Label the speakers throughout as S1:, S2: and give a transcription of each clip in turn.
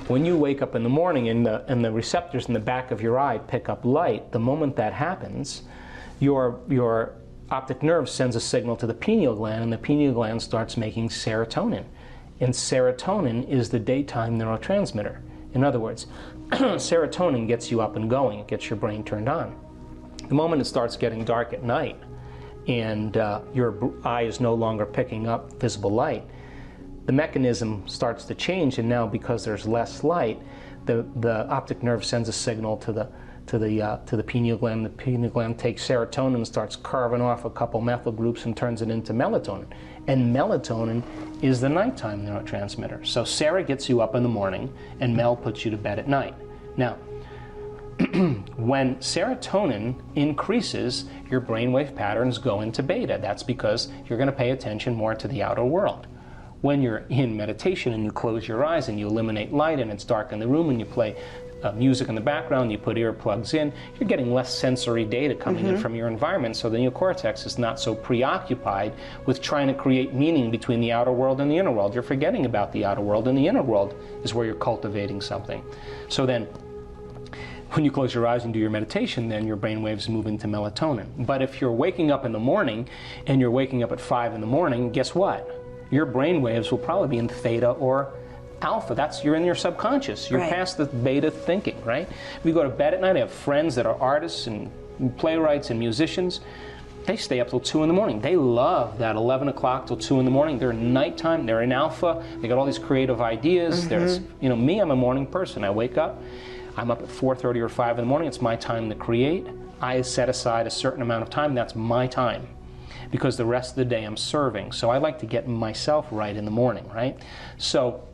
S1: When you wake up in the morning and the receptors in the back of your eye pick up light, the moment that happens, your optic nerve sends a signal to the pineal gland, and the pineal gland starts making serotonin. And serotonin is the daytime neurotransmitter. In other words, serotonin gets you up and going. It gets your brain turned on. The moment it starts getting dark at night and your eye is no longer picking up visible light, the mechanism starts to change, and now because there's less light, the optic nerve sends a signal to the pineal gland. The pineal gland takes serotonin and starts carving off a couple methyl groups and turns it into melatonin. And melatonin is the nighttime neurotransmitter. So Sarah gets you up in the morning, and Mel puts you to bed at night. Now, when serotonin increases, your brainwave patterns go into beta. That's because you're going to pay attention more to the outer world. When you're in meditation and you close your eyes and you eliminate light and it's dark in the room and you play music in the background, you put earplugs in, you're getting less sensory data coming in from your environment, so the neocortex is not so preoccupied with trying to create meaning between the outer world and the inner world. You're forgetting about the outer world, and the inner world is where you're cultivating something. So then, when you close your eyes and do your meditation, then your brain waves move into melatonin. But if you're waking up in the morning and you're waking up at 5 in the morning, guess what? Your brain waves will probably be in theta or alpha. You're in your subconscious. You're past the beta thinking, right? We go to bed at night. I have friends that are artists and playwrights and musicians. They stay up till 2 in the morning. They love that 11 o'clock till 2 in the morning. They're in nighttime. They're in alpha. They got all these creative ideas. There's, me, I'm a morning person. I wake up. I'm up at 4:30 or 5 in the morning. It's my time to create. I set aside a certain amount of time. That's my time, because the rest of the day I'm serving. So I like to get myself right in the morning, right? So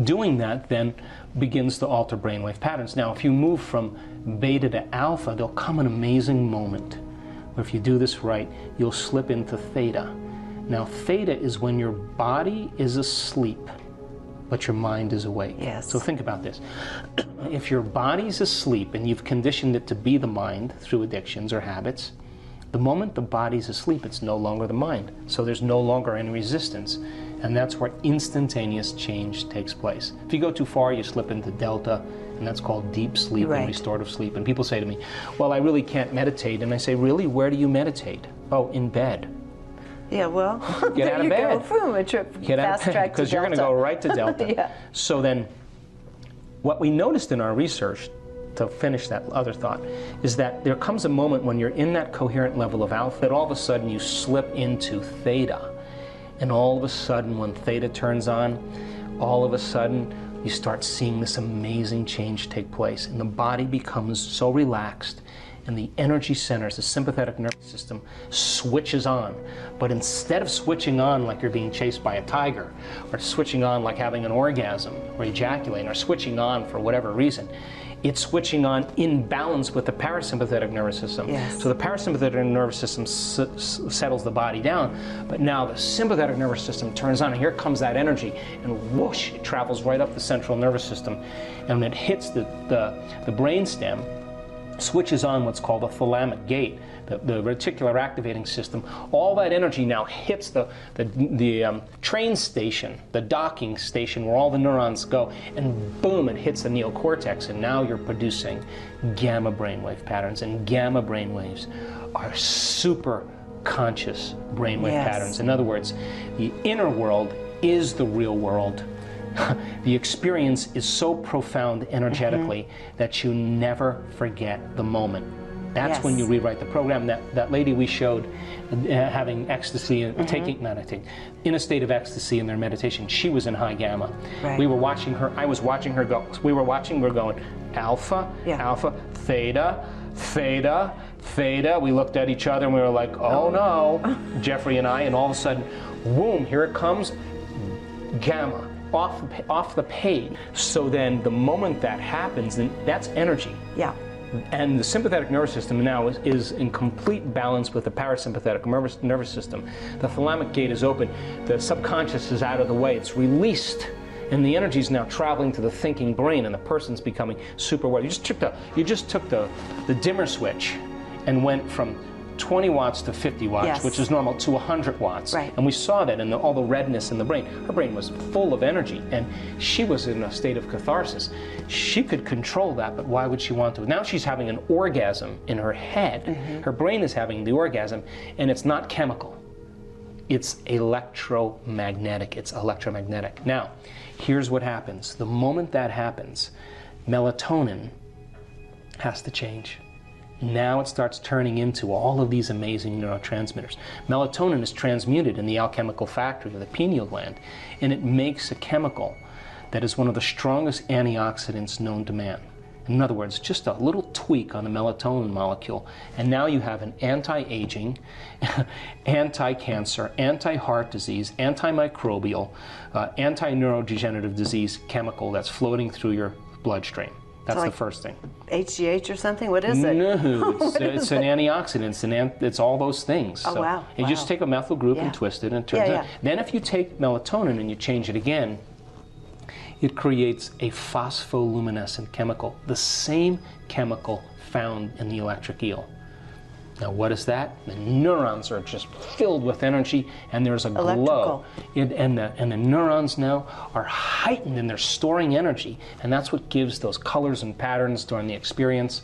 S1: doing that then begins to alter brainwave patterns. Now, if you move from beta to alpha, there'll come an amazing moment where if you do this right, you'll slip into theta. Now, theta is when your body is asleep, but your mind is awake.
S2: Yes.
S1: So think about this. If your body's asleep and you've conditioned it to be the mind through addictions or habits, the moment the body's asleep, it's no longer the mind. So there's no longer any resistance. And that's where instantaneous change takes place. If you go too far, you slip into delta, and that's called deep sleep and restorative sleep. And people say to me, well, I really can't meditate. And I say, really? Where do you meditate? Oh, in bed.
S2: Yeah, well,
S1: get out of bed.
S2: Get out of bed,
S1: because you're going to go right to delta. So then, what we noticed in our research, to finish that other thought, is that there comes a moment when you're in that coherent level of alpha that all of a sudden you slip into theta. And all of a sudden, when theta turns on, all of a sudden you start seeing this amazing change take place. And the body becomes so relaxed, and the energy centers, the sympathetic nervous system, switches on. But instead of switching on like you're being chased by a tiger, or switching on like having an orgasm, or ejaculating, or switching on for whatever reason, it's switching on in balance with the parasympathetic nervous system.
S2: Yes.
S1: So the parasympathetic nervous system settles the body down, but now the sympathetic nervous system turns on, and here comes that energy, and whoosh, it travels right up the central nervous system, and when it hits the brain stem, switches on what's called the thalamic gate, the reticular activating system. All that energy now hits the train station, the docking station where all the neurons go, and boom, it hits the neocortex, and now you're producing gamma brainwave patterns. And gamma brainwaves are super conscious brainwave patterns. In other words, the inner world is the real world. The experience is so profound energetically that you never forget the moment. That's when you rewrite the program. That lady we showed having ecstasy, in a state of ecstasy in their meditation, she was in high gamma. We were watching her, I was watching her go, we're going alpha, alpha, theta, theta, theta. We looked at each other and we were like, oh no, Jeffrey and I, and all of a sudden, boom, here it comes, gamma. Off the page. So then the moment that happens, then that's energy.
S2: Yeah.
S1: And the sympathetic nervous system now is in complete balance with the parasympathetic nervous system. The thalamic gate is open. The subconscious is out of the way. It's released. And the energy is now traveling to the thinking brain, and the person's becoming super aware. You just took the dimmer switch and went from 20 watts to 50 watts,
S2: Yes.
S1: which is normal, to 100 watts.
S2: Right.
S1: And we saw that in all the redness in the brain. Her brain was full of energy, and she was in a state of catharsis. She could control that, but why would she want to? Now she's having an orgasm in her head.
S2: Mm-hmm.
S1: Her brain is having the orgasm, and it's not chemical. It's electromagnetic. It's electromagnetic. Now, here's what happens. The moment that happens, melatonin has to change. Now it starts turning into all of these amazing neurotransmitters. Melatonin is transmuted in the alchemical factory of the pineal gland, and it makes a chemical that is one of the strongest antioxidants known to man. In other words, just a little tweak on the melatonin molecule, and now you have an anti-aging, anti-cancer, anti-heart disease, antimicrobial, anti-neurodegenerative disease chemical that's floating through your bloodstream. That's
S2: like
S1: the first thing.
S2: HGH or something? What is it?
S1: No, it's an antioxidant. It's all those things.
S2: Oh, wow.
S1: You just take a methyl group
S2: Yeah.
S1: and twist it, and it turns out. Then if you take melatonin and you change it again, it creates a phospholuminescent chemical, the same chemical found in the electric eel. Now, what is that? The neurons are just filled with energy, and there's a glow. And the neurons now are heightened, and they're storing energy, and that's what gives those colors and patterns during the experience.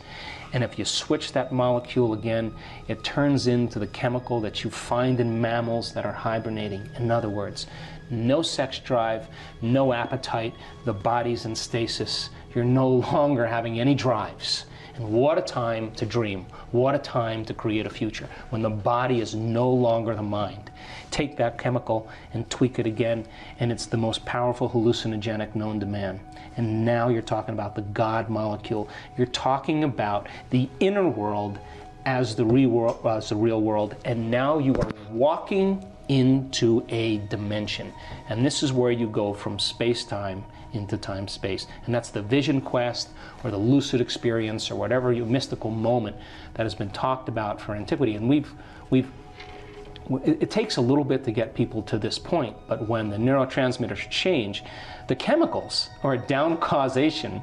S1: And if you switch that molecule again, it turns into the chemical that you find in mammals that are hibernating. In other words, no sex drive, no appetite, the body's in stasis. You're no longer having any drives. And what a time to dream. What a time to create a future, when the body is no longer the mind. Take that chemical and tweak it again, and it's the most powerful hallucinogenic known to man. And now you're talking about the God molecule. You're talking about the inner world as the real world, and now you are walking into a dimension. And this is where you go from space-time into time-space. And that's the vision quest, or the lucid experience, or whatever mystical moment that has been talked about for antiquity. And it takes a little bit to get people to this point, but when the neurotransmitters change, the chemicals are a downward causation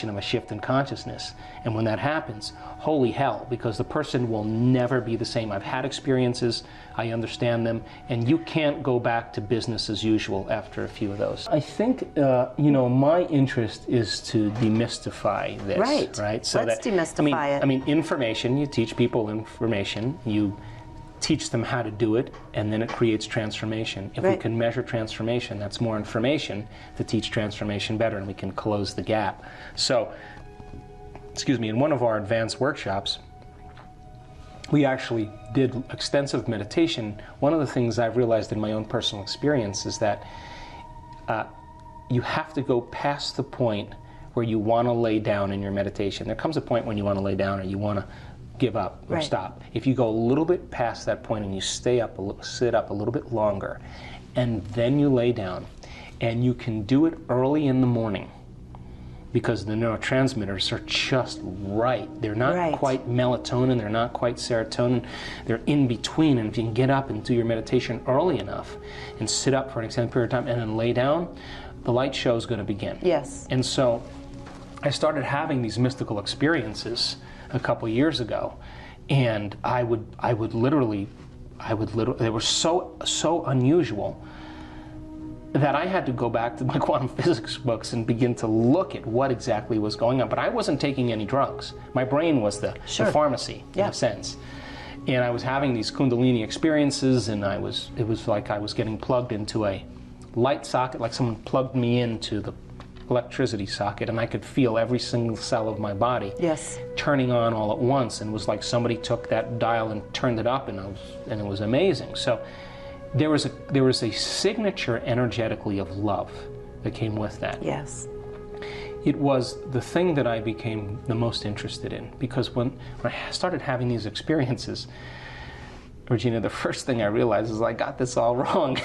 S1: of a shift in consciousness. And when that happens, holy hell, because the person will never be the same. I've had experiences, I understand them, and you can't go back to business as usual after a few of those. I think, my interest is to demystify this.
S2: Right.
S1: So
S2: let's demystify it.
S1: I mean, information, you teach people information, you teach them how to do it, and then it creates transformation. If we can measure transformation, that's more information to teach transformation better, and we can close the gap. So, in one of our advanced workshops, we actually did extensive meditation. One of the things I've realized in my own personal experience is that you have to go past the point where you want to lay down in your meditation. There comes a point when you want to lay down, or you want to give up or stop. If you go a little bit past that point and you sit up a little bit longer, and then you lay down, and you can do it early in the morning, because the neurotransmitters are just right. They're not quite melatonin, they're not quite serotonin, they're in between. And if you can get up and do your meditation early enough and sit up for an extended period of time and then lay down, the light show is going to begin.
S2: Yes.
S1: And so I started having these mystical experiences a couple years ago, and I would literally, they were so unusual that I had to go back to my quantum physics books and begin to look at what exactly was going on. But I wasn't taking any drugs. My brain was the pharmacy, in a sense. And I was having these Kundalini experiences, and it was like I was getting plugged into a light socket, like someone plugged me into the electricity socket, and I could feel every single cell of my body turning on all at once, and it was like somebody took that dial and turned it up, and it was amazing. So there was a signature energetically of love that came with that.
S2: Yes.
S1: It was the thing that I became the most interested in, because when I started having these experiences, Regina, the first thing I realized is I got this all wrong.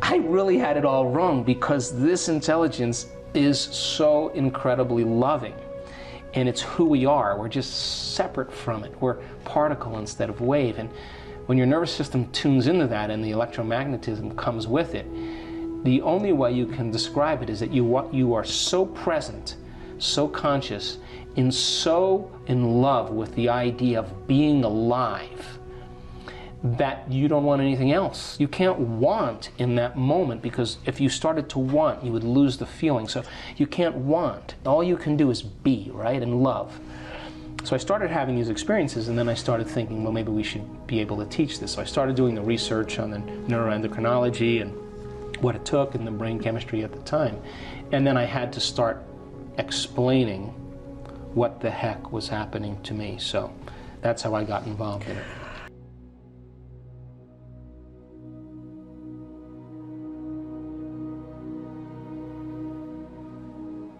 S1: I really had it all wrong, because this intelligence is so incredibly loving, and it's who we are. We're just separate from it. We're particle instead of wave. And when your nervous system tunes into that and the electromagnetism comes with it, the only way you can describe it is that you are so present so conscious, and so in love with the idea of being alive that you don't want anything else. You can't want in that moment, because if you started to want, you would lose the feeling. So you can't want. All you can do is be, right, and love. So I started having these experiences, and then I started thinking, well, maybe we should be able to teach this. So I started doing the research on the neuroendocrinology and what it took and the brain chemistry at the time. And then I had to start explaining what the heck was happening to me. So that's how I got involved in it.